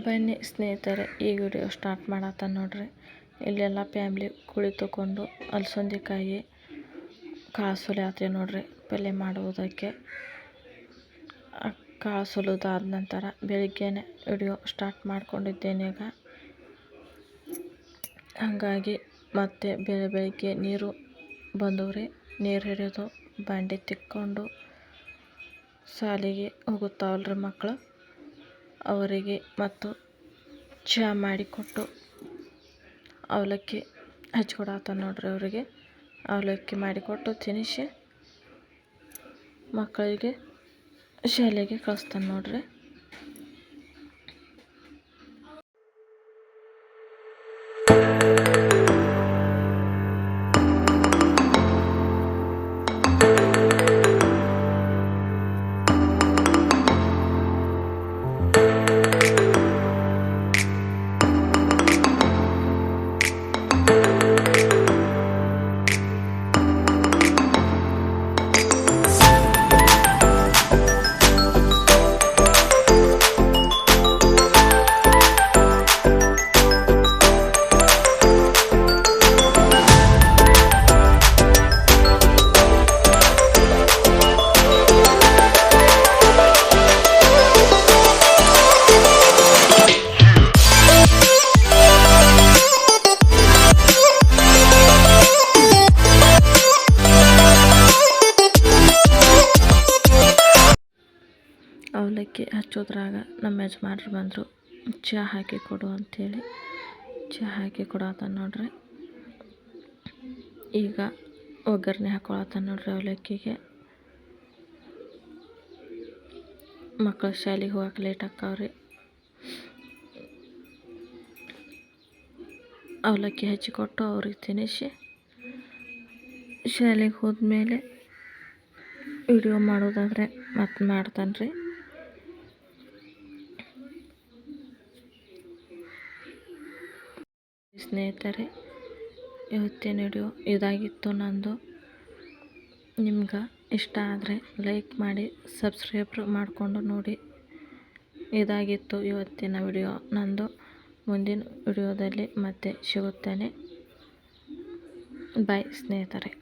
ಬನ್ನಿ ಸ್ನೇಹಿತರೆ, ಈ ವಿಡಿಯೋ ಸ್ಟಾರ್ಟ್ ಮಾಡತ್ತ ನೋಡ್ರಿ. ಇಲ್ಲೆಲ್ಲ ಫ್ಯಾಮ್ಲಿ ಕುಳಿತುಕೊಂಡು ಅಲಸಂದಿಕಾಯಿ ಕಾಳು ಸುಲಿಯಾತೀವಿ ನೋಡ್ರಿ ಪಲ್ಯ ಮಾಡುವುದಕ್ಕೆ. ಕಾಳು ಸುಲಿದಾದ ನಂತರ ಬೆಳಿಗ್ಗೆನೆ ವಿಡಿಯೋ ಸ್ಟಾರ್ಟ್ ಮಾಡ್ಕೊಂಡಿದ್ದೇನೆ. ಈಗ ಹಾಗಾಗಿ ಮತ್ತೆ ಬೆಳಿಗ್ಗೆ ನೀರು ಬಂದವ್ರಿ. ನೀರು ಹಿಡಿದು ಬಾಂಡೆ ತಿಕ್ಕೊಂಡು ಶಾಲೆಗೆ ಹೋಗುತ್ತಾವಲ್ರಿ ಮಕ್ಕಳು, ಅವರಿಗೆ ಮತ್ತು ಚಹಾ ಮಾಡಿಕೊಟ್ಟು ಅವಲಕ್ಕಿ ಹಚ್ಕೊಡತ್ತ ನೋಡ್ರಿ. ಅವರಿಗೆ ಅವಲಕ್ಕಿ ಮಾಡಿಕೊಟ್ಟು ತಿನ್ನಿಸಿ ಮಕ್ಕಳಿಗೆ ಶಾಲೆಗೆ ಕಳಿಸ್ತಾನೆ ನೋಡ್ರಿ. ಅವಲಕ್ಕಿ ಹಚ್ಚೋದ್ರಾಗ ನಮ್ಮ ಯಜಮಾನ್ರು ಬಂದರು. ಚಹಾ ಹಾಕಿ ಕೊಡು ಅಂಥೇಳಿ ಚಹಾ ಹಾಕಿ ಕೊಡತ್ತ ನೋಡ್ರಿ. ಈಗ ಒಗ್ಗರಣೆ ಹಾಕೊಳತ್ತ ನೋಡ್ರಿ ಅವಲಕ್ಕಿಗೆ. ಮಕ್ಕಳು ಶಾಲೆಗೆ ಹೋಗಕ್ಕೆ ಲೇಟ್ ಆಕ್ಕವ್ರಿ. ಅವಲಕ್ಕಿ ಹಚ್ಚಿಕೊಟ್ಟು ಅವ್ರಿಗೆ ತಿನ್ನಿಸಿ ಶಾಲೆಗೆ ಹೋದ್ಮೇಲೆ ವಿಡಿಯೋ ಮಾಡೋದಾದರೆ ಮತ್ತೆ ಮಾಡ್ತಾನೆ ರೀ. ಸ್ನೇಹಿತರೆ, ಇವತ್ತಿನ ವಿಡಿಯೋ ಇದಾಗಿತ್ತು ನಂದು. ನಿಮ್ಗೆ ಇಷ್ಟ ಆದರೆ ಲೈಕ್ ಮಾಡಿ ಸಬ್ಸ್ಕ್ರೈಬ್ ಮಾಡಿಕೊಂಡು ನೋಡಿ. ಇದಾಗಿತ್ತು ಇವತ್ತಿನ ವಿಡಿಯೋ ನಂದು. ಮುಂದಿನ ವಿಡಿಯೋದಲ್ಲಿ ಮತ್ತೆ ಸಿಗುತ್ತೇನೆ. ಬಾಯ್ ಸ್ನೇಹಿತರೆ.